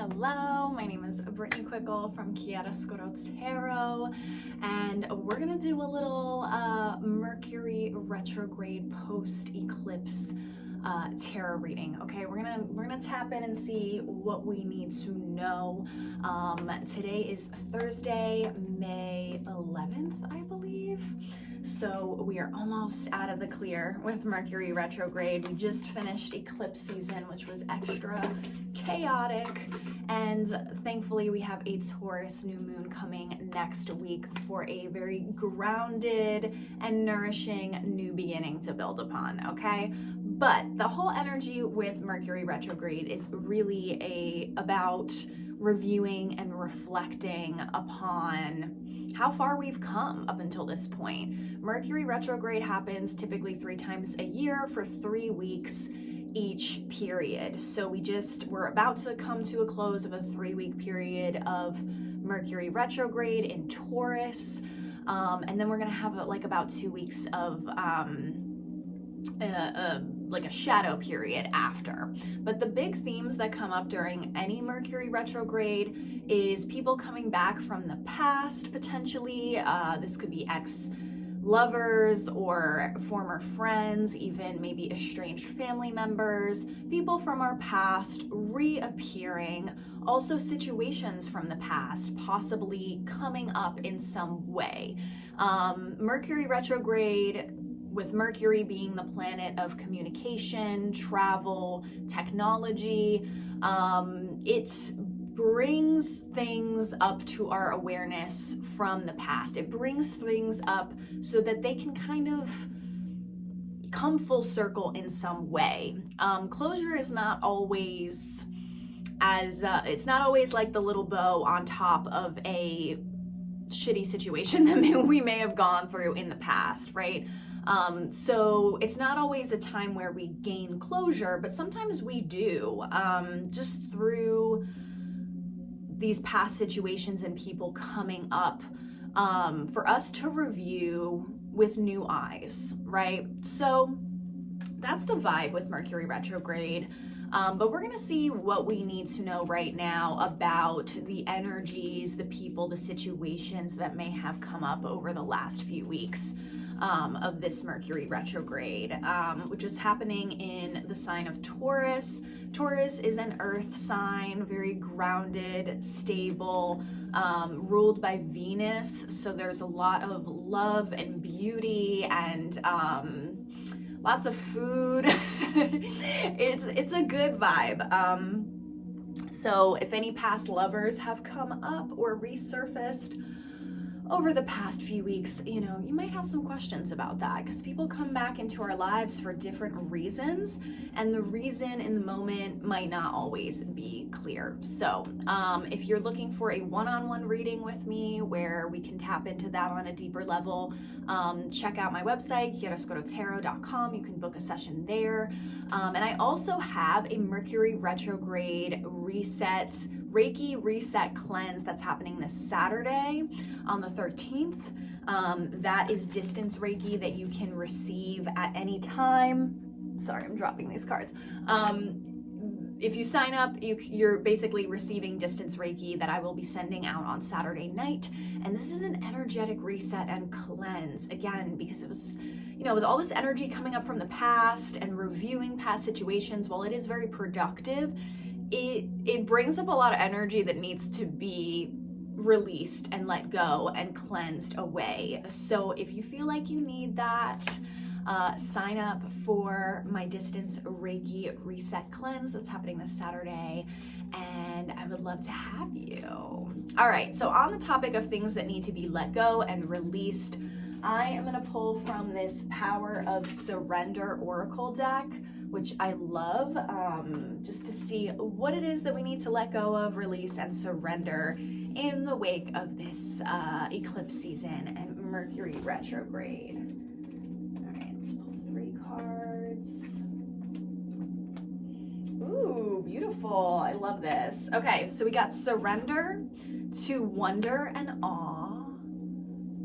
Hello, my name is Brittany Quickle from Chiaroscuro Tarot, and we're gonna do a little Mercury Retrograde post-eclipse tarot reading. Okay, we're gonna tap in and see what we need to know. Today is Thursday, May 11th, I believe. So we are almost out of the clear with Mercury retrograde. We just finished eclipse season, which was extra chaotic. And thankfully we have a Taurus new moon coming next week for a very grounded and nourishing new beginning to build upon, okay? But the whole energy with Mercury retrograde is really about reviewing and reflecting upon how far we've come up until this point. Mercury retrograde happens typically 3 times a year for 3 weeks each period. So we're about to come to a close of a 3-week period of Mercury retrograde in Taurus. And then we're gonna have about 2 weeks of a shadow period after. But the big themes that come up during any Mercury retrograde is people coming back from the past, potentially. This could be ex-lovers or former friends, even maybe estranged family members, people from our past reappearing, also situations from the past possibly coming up in some way. Mercury retrograde, with Mercury being the planet of communication, travel, technology, it brings things up to our awareness from the past. It brings things up so that they can kind of come full circle in some way. Closure is not always it's not always like the little bow on top of a shitty situation that we may have gone through in the past, right? So it's not always a time where we gain closure, but sometimes we do, just through these past situations and people coming up, for us to review with new eyes, right? So that's the vibe with Mercury retrograde. But we're gonna see what we need to know right now about the energies, the people, the situations that may have come up over the last few weeks of this Mercury retrograde, which is happening in the sign of Taurus. Taurus is an earth sign, very grounded, stable, ruled by Venus. So there's a lot of love and beauty and lots of food. It's a good vibe. So if any past lovers have come up or resurfaced over the past few weeks, you might have some questions about that, because people come back into our lives for different reasons, and the reason in the moment might not always be clear. So if you're looking for a one-on-one reading with me where we can tap into that on a deeper level, check out my website, chiaroscurotarot.com. You can book a session there. And I also have a Mercury retrograde Reiki Reset Cleanse that's happening this Saturday on the 13th. That is distance Reiki that you can receive at any time. Sorry, I'm dropping these cards. If you sign up, you're basically receiving distance Reiki that I will be sending out on Saturday night. And this is an energetic reset and cleanse, again, because it was, with all this energy coming up from the past and reviewing past situations, while it is very productive, it brings up a lot of energy that needs to be released and let go and cleansed away. So if you feel like you need that, sign up for my distance Reiki Reset Cleanse that's happening this Saturday, and I would love to have you. All right, so on the topic of things that need to be let go and released, I am going to pull from this Power of Surrender Oracle deck, which I love, just to see what it is that we need to let go of, release, and surrender in the wake of this eclipse season and Mercury retrograde. All right, let's pull 3 cards. Ooh, beautiful. I love this. Okay, so we got surrender to wonder and awe.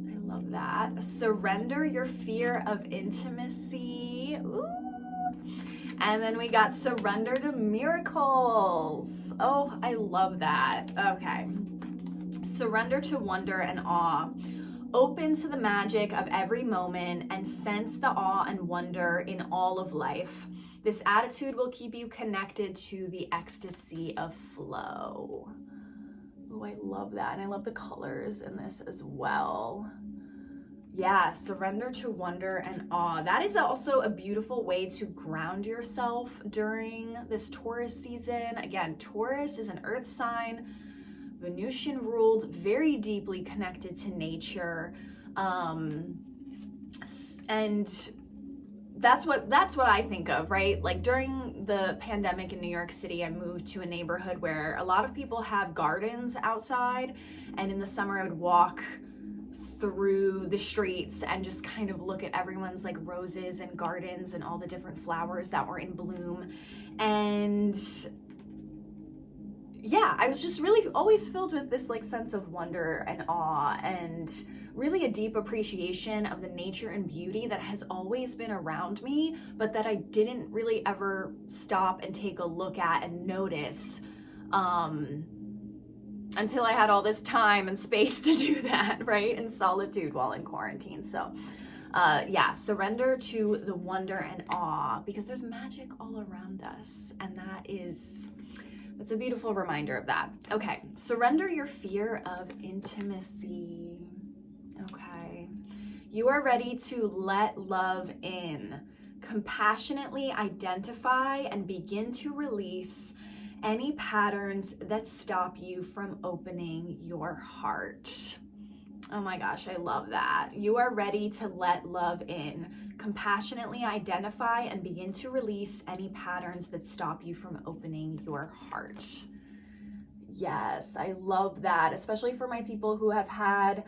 I love that. Surrender your fear of intimacy. Ooh. And then we got surrender to miracles. Oh, I love that. Okay. Surrender to wonder and awe. Open to the magic of every moment and sense the awe and wonder in all of life. This attitude will keep you connected to the ecstasy of flow. Oh, I love that. And I love the colors in this as well. Yeah, surrender to wonder and awe. That is also a beautiful way to ground yourself during this Taurus season. Again, Taurus is an earth sign, Venusian ruled, very deeply connected to nature. And that's what I think of, right? Like during the pandemic in New York City, I moved to a neighborhood where a lot of people have gardens outside, and in the summer I would walk through the streets and just kind of look at everyone's like roses and gardens and all the different flowers that were in bloom. And yeah, I was just really always filled with this like sense of wonder and awe and really a deep appreciation of the nature and beauty that has always been around me, but that I didn't really ever stop and take a look at and notice until I had all this time and space to do that, right? In solitude while in quarantine. So yeah, surrender to the wonder and awe, because there's magic all around us, and that's a beautiful reminder of that. Okay, surrender your fear of intimacy. Okay, you are ready to let love in. Compassionately identify and begin to release any patterns that stop you from opening your heart. Oh my gosh, I love that. You are ready to let love in. Compassionately identify and begin to release any patterns that stop you from opening your heart. Yes, I love that, especially for my people who have had,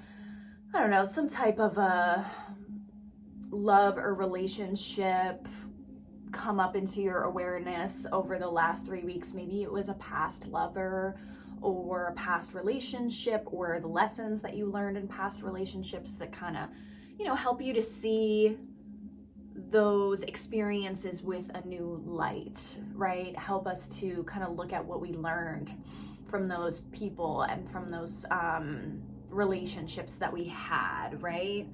I don't know, some type of a love or relationship come up into your awareness over the last 3 weeks. Maybe it was a past lover or a past relationship, or the lessons that you learned in past relationships that kind of, help you to see those experiences with a new light, right? Help us to kind of look at what we learned from those people and from those relationships that we had, right?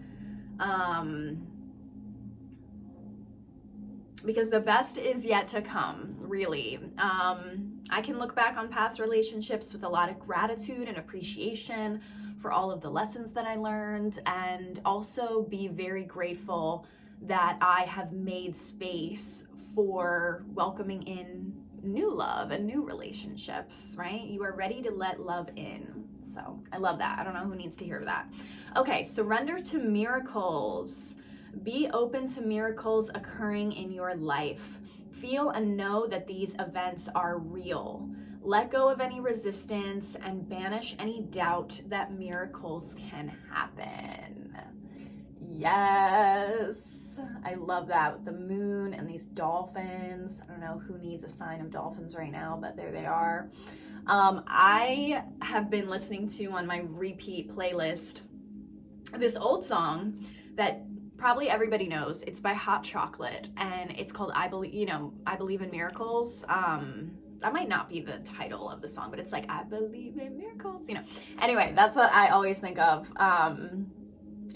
Because the best is yet to come, really. I can look back on past relationships with a lot of gratitude and appreciation for all of the lessons that I learned, and also be very grateful that I have made space for welcoming in new love and new relationships, right? You are ready to let love in. So I love that. I don't know who needs to hear that. Okay, surrender to miracles. Be open to miracles occurring in your life. Feel and know that these events are real. Let go of any resistance and banish any doubt that miracles can happen. Yes, I love that with the moon and these dolphins. I don't know who needs a sign of dolphins right now, but there they are. I have been listening to on my repeat playlist this old song that probably everybody knows. It's by Hot Chocolate, and it's called I Believe in Miracles. That might not be the title of the song, but it's like, I believe in miracles, Anyway, that's what I always think of.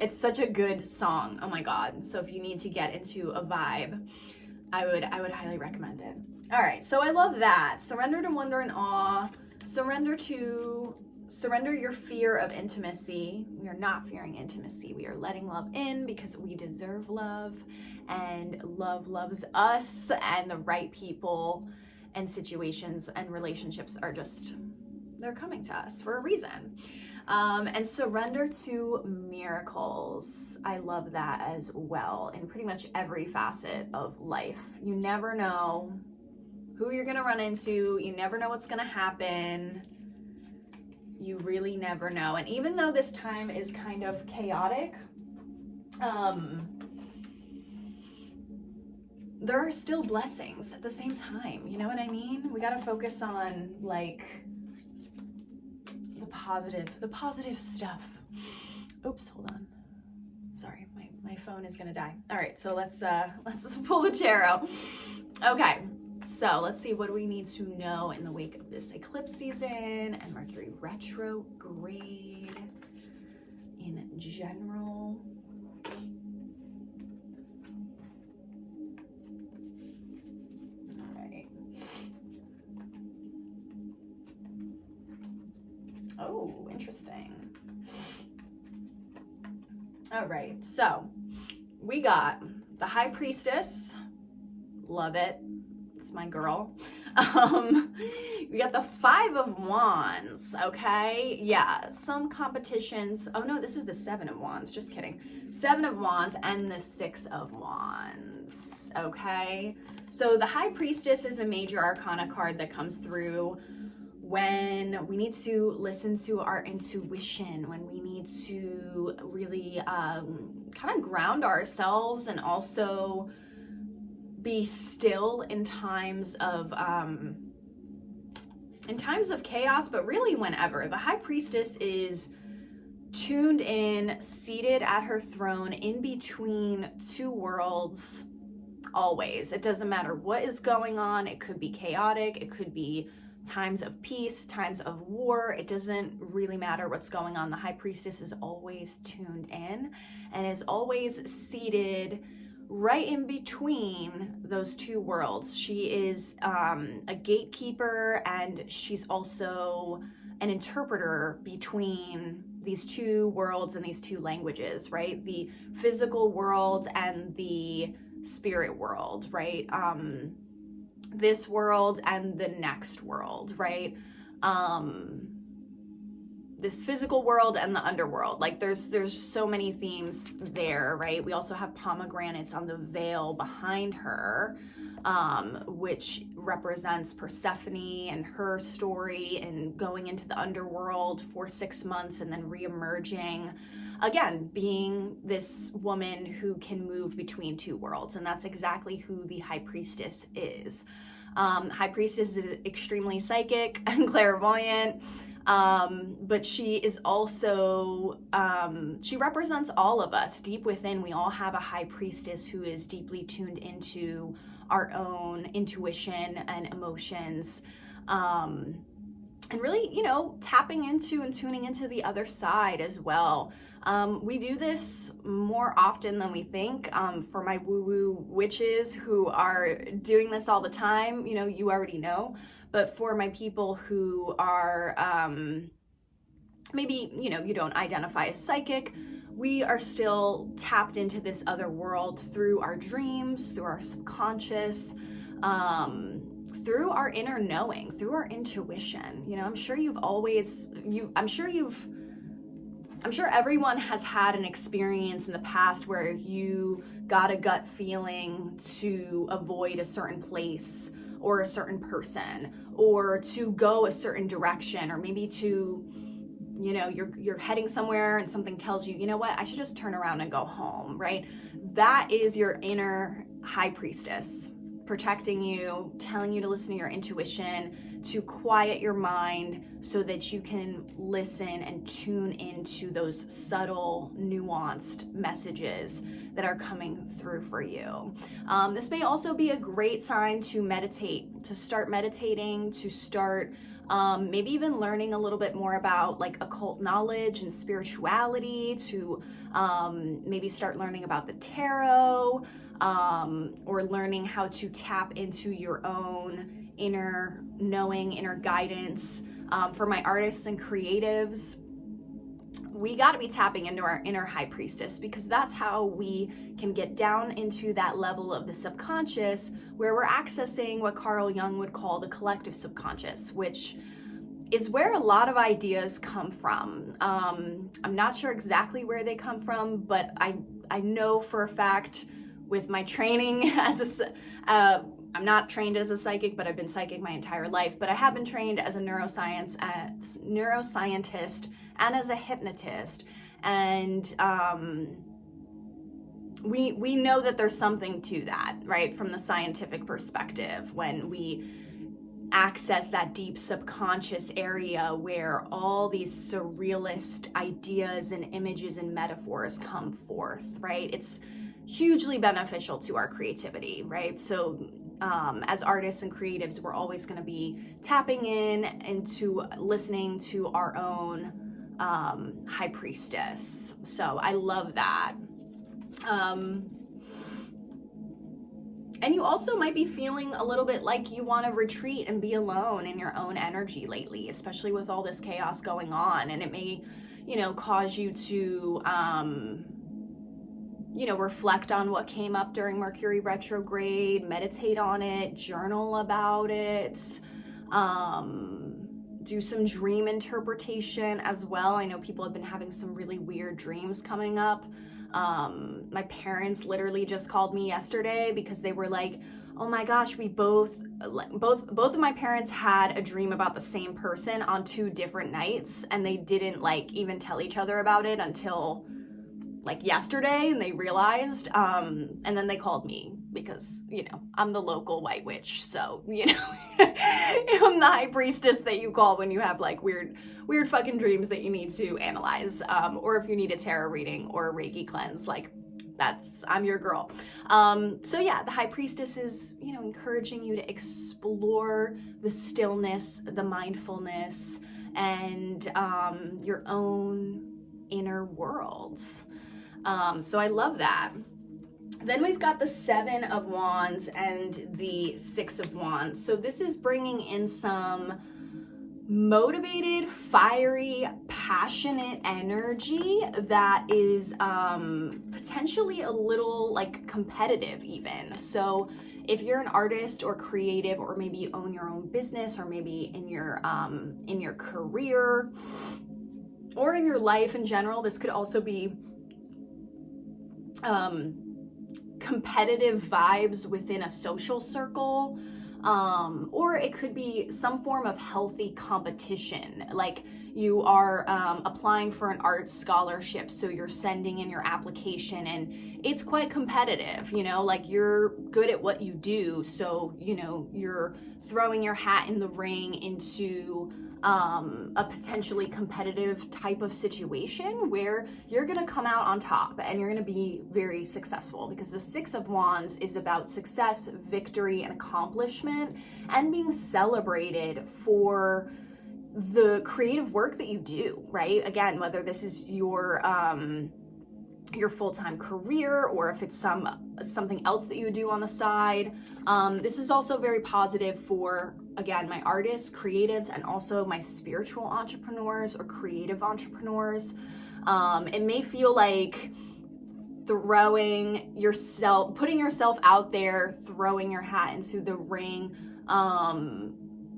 It's such a good song. Oh my God. So if you need to get into a vibe, I would highly recommend it. All right. So I love that. Surrender to wonder and awe. Surrender your fear of intimacy. We are not fearing intimacy. We are letting love in because we deserve love, and love loves us, and the right people and situations and relationships are they're coming to us for a reason. And surrender to miracles. I love that as well in pretty much every facet of life. You never know who you're going to run into. You never know what's going to happen. You really never know. And even though this time is kind of chaotic, there are still blessings at the same time. You know what I mean? We got to focus on like the positive stuff. Oops, hold on. Sorry, my My phone is gonna die. All right, so let's pull the tarot. Okay, so let's see, what do we need to know in the wake of this eclipse season and Mercury retrograde in general? All right. Oh, interesting. All right, so we got the High Priestess. Love it. It's my girl. We got the Five of Wands, okay? Yeah, some competitions. Oh no, this is the Seven of Wands, just kidding. Seven of Wands and the Six of Wands, okay? So the High Priestess is a major arcana card that comes through when we need to listen to our intuition, when we need to really kind of ground ourselves and also be still in times of chaos, but really whenever. The High Priestess is tuned in, seated at her throne in between two worlds, always. It doesn't matter what is going on. It could be chaotic, it could be times of peace, times of war. It doesn't really matter what's going on. The High Priestess is always tuned in and is always seated right in between those two worlds. She is a gatekeeper, and she's also an interpreter between these two worlds and these two languages, right? The physical world and the spirit world, right? This world and the next world, right? This physical world and the underworld. Like there's so many themes there, right? We also have pomegranates on the veil behind her, which represents Persephone and her story and going into the underworld for 6 months and then re-emerging. Again, being this woman who can move between two worlds, and that's exactly who the High Priestess is. High Priestess is extremely psychic and clairvoyant, but she is also, she represents all of us. Deep within, we all have a High Priestess who is deeply tuned into our own intuition and emotions, and really, you know, tapping into and tuning into the other side as well. We do this more often than we think. For my woo-woo witches who are doing this all the time, you know, you already know. But for my people who are maybe, you know, you don't identify as psychic, we are still tapped into this other world through our dreams, through our subconscious, through our inner knowing, through our intuition. You know, I'm sure everyone has had an experience in the past where you got a gut feeling to avoid a certain place or a certain person, or to go a certain direction, or maybe to, you know, you're heading somewhere and something tells you, you know what, I should just turn around and go home, right? That is your inner High Priestess protecting you, telling you to listen to your intuition, to quiet your mind so that you can listen and tune into those subtle, nuanced messages that are coming through for you. This may also be a great sign to meditate, to start meditating, to start maybe even learning a little bit more about like occult knowledge and spirituality, to maybe start learning about the tarot, or learning how to tap into your own inner knowing, inner guidance. For my artists and creatives, we got to be tapping into our inner High Priestess, because that's how we can get down into that level of the subconscious where we're accessing what Carl Jung would call the collective subconscious, which is where a lot of ideas come from. I'm not sure exactly where they come from, but I know for a fact with my training as I'm not trained as a psychic, but I've been psychic my entire life, but I have been trained as a neuroscientist and as a hypnotist. And we know that there's something to that, right? From the scientific perspective, when we access that deep subconscious area where all these surrealist ideas and images and metaphors come forth, right? It's hugely beneficial to our creativity, right? So as artists and creatives, we're always going to be tapping in into listening to our own high priestess. So I love that. And you also might be feeling a little bit like you want to retreat and be alone in your own energy lately, especially with all this chaos going on. And it may, cause you to, reflect on what came up during Mercury retrograde, meditate on it, journal about it, do some dream interpretation as well. I know people have been having some really weird dreams coming up. My parents literally just called me yesterday because they were like, oh my gosh, we both of my parents had a dream about the same person on 2 different nights, and they didn't even tell each other about it until yesterday, and they realized, and then they called me because, I'm the local white witch. So, I'm the high priestess that you call when you have weird fucking dreams that you need to analyze, or if you need a tarot reading or a Reiki cleanse, I'm your girl. So yeah, the high priestess is, encouraging you to explore the stillness, the mindfulness, and your own inner worlds. So I love that. Then we've got the 7 of Wands and the 6 of Wands. So this is bringing in some motivated, fiery, passionate energy that is potentially a little competitive even. So if you're an artist or creative, or maybe you own your own business, or maybe in your career or in your life in general, this could also be competitive vibes within a social circle, or it could be some form of healthy competition, like you are applying for an arts scholarship, so you're sending in your application and it's quite competitive, you're good at what you do, so you're throwing your hat in the ring into a potentially competitive type of situation where you're going to come out on top and you're going to be very successful, because the 6 of Wands is about success, victory, and accomplishment, and being celebrated for the creative work that you do, right? Again, whether this is your full-time career, or if it's something else that you do on the side. This is also very positive for, again, my artists, creatives, and also my spiritual entrepreneurs or creative entrepreneurs. It may feel like putting yourself out there, throwing your hat into the ring.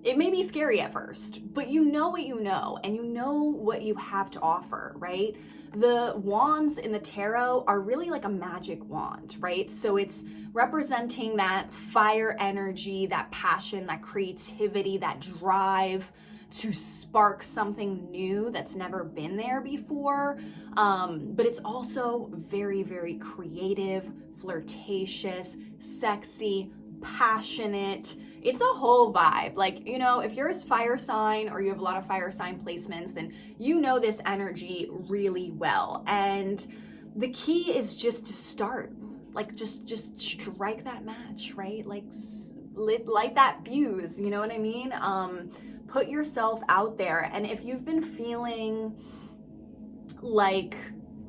It may be scary at first, but you know what you know, and you know what you have to offer, right? The wands in the tarot are really like a magic wand, right? So it's representing that fire energy, that passion, that creativity, that drive to spark something new that's never been there before. But it's also very, very creative, flirtatious, sexy, passionate. It's a whole vibe. If you're a fire sign or you have a lot of fire sign placements, then you know this energy really well. And the key is just to start, just strike that match, right? Light that fuse, you know what I mean? Put yourself out there. And if you've been feeling like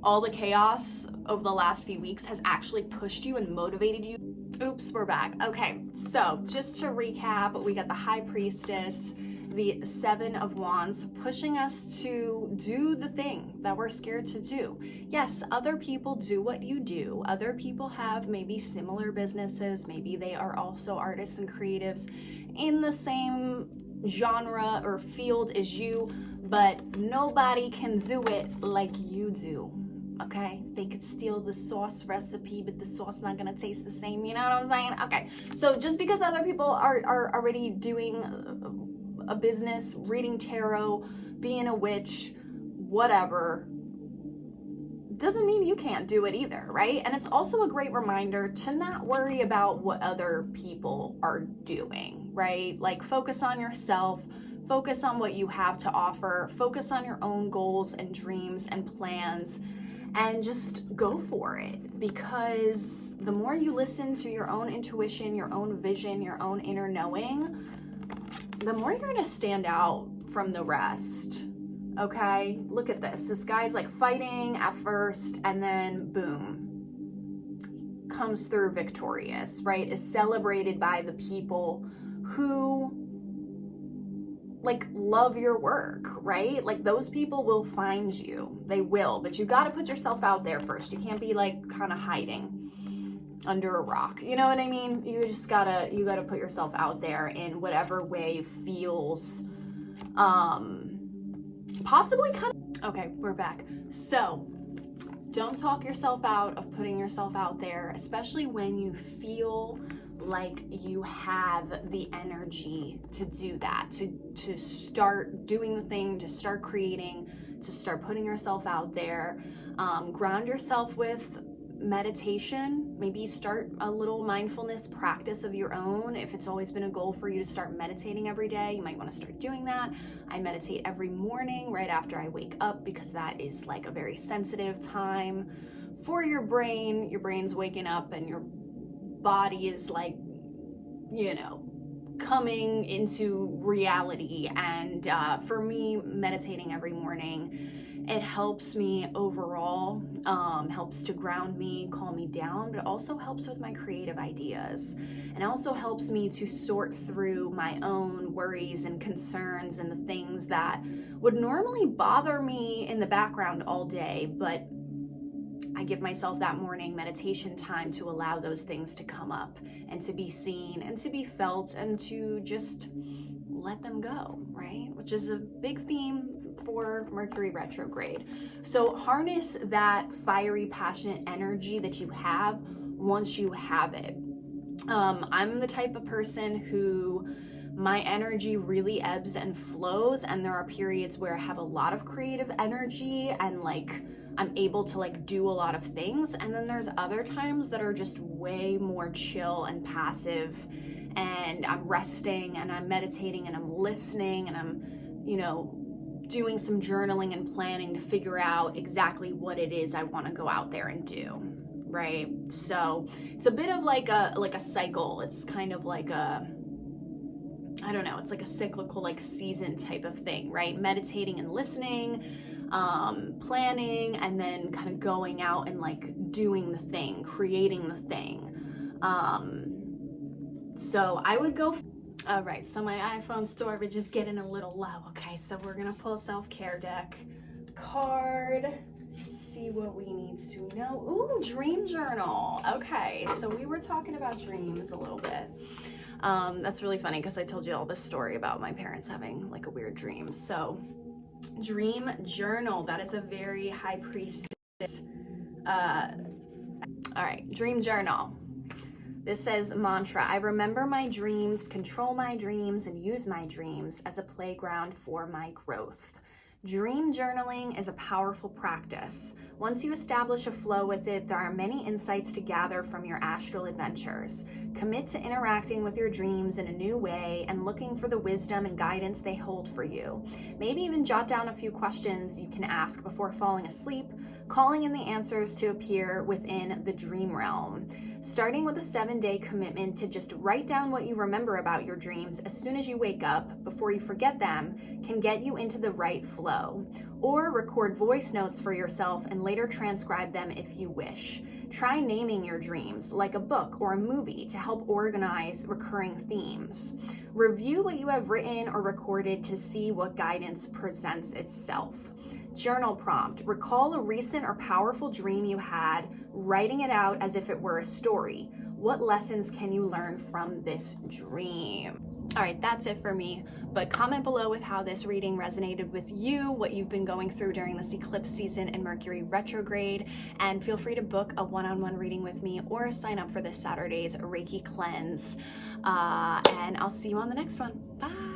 all the chaos of the last few weeks has actually pushed you and motivated you. Oops, we're back. Okay, so just to recap, we got the High Priestess, the 7 of Wands, pushing us to do the thing that we're scared to do. Yes, other people do what you do. Other people have maybe similar businesses. Maybe they are also artists and creatives in the same genre or field as you, but nobody can do it like you do. Okay, they could steal the sauce recipe, but the sauce not gonna taste the same. You know what I'm saying? Okay, so just because other people are already doing a business, reading tarot, being a witch, whatever, doesn't mean you can't do it either, right? And it's also a great reminder to not worry about what other people are doing, right? Like focus on yourself, focus on what you have to offer, focus on your own goals and dreams and plans, and just go for it. Because the more you listen to your own intuition, your own vision, your own inner knowing, the more you're gonna stand out from the rest. Okay, look at this. This guy's like fighting at first, and then boom, comes through victorious, right? Is celebrated by the people who like love your work, right? Like those people will find you. They will, but you got to put yourself out there first. You can't be like kind of hiding under a rock. You know what I mean? You just gotta put yourself out there in whatever way feels possibly kind of. Okay, we're back. So don't talk yourself out of putting yourself out there, especially when you feel like you have the energy to do that, to start doing the thing, to start creating, to start putting yourself out there. Ground yourself with meditation. Maybe start a little mindfulness practice of your own. If it's always been a goal for you to start meditating every day, you might want to start doing that. I meditate every morning right after I wake up, because that is like a very sensitive time for your brain. Your brain's waking up and your body is like, you know, coming into reality. And for me, meditating every morning, it helps me overall, helps to ground me, calm me down, but it also helps with my creative ideas. And it also helps me to sort through my own worries and concerns and the things that would normally bother me in the background all day, but I give myself that morning meditation time to allow those things to come up and to be seen and to be felt and to just let them go, right? Which is a big theme for Mercury retrograde. So harness that fiery, passionate energy that you have once you have it. I'm the type of person who my energy really ebbs and flows, and there are periods where I have a lot of creative energy and like I'm able to like do a lot of things, and then there's other times that are just way more chill and passive, and I'm resting and I'm meditating and I'm listening and I'm, you know, doing some journaling and planning to figure out exactly what it is I want to go out there and do, right? So it's a bit of like a cycle. It's kind of like a, I don't know, it's like a cyclical like season type of thing, right? Meditating and listening, planning, and then kind of going out and like doing the thing, creating the thing. So I would go. All right, so my iPhone storage is getting a little low. Okay, so we're gonna pull self-care deck card, see what we need to know. Ooh, dream journal. Okay, so we were talking about dreams a little bit. That's really funny because I told you all this story about my parents having like a weird dream. So dream journal, that is a very high priestess. All right, dream journal. This says mantra: I remember my dreams, control my dreams, and use my dreams as a playground for my growth. Dream journaling is a powerful practice. Once you establish a flow with it, there are many insights to gather from your astral adventures. Commit to interacting with your dreams in a new way and looking for the wisdom and guidance they hold for you. Maybe even jot down a few questions you can ask before falling asleep, calling in the answers to appear within the dream realm. Starting with a 7-day commitment to just write down what you remember about your dreams as soon as you wake up, before you forget them, can get you into the right flow. Or record voice notes for yourself and later transcribe them if you wish. Try naming your dreams, like a book or a movie, to help organize recurring themes. Review what you have written or recorded to see what guidance presents itself. Journal prompt: recall a recent or powerful dream you had, writing it out as if it were a story. What lessons can you learn from this dream? All right, that's it for me, but comment below with how this reading resonated with you, what you've been going through during this eclipse season and Mercury retrograde, and feel free to book a one-on-one reading with me or sign up for this Saturday's Reiki Cleanse, and I'll see you on the next one. Bye.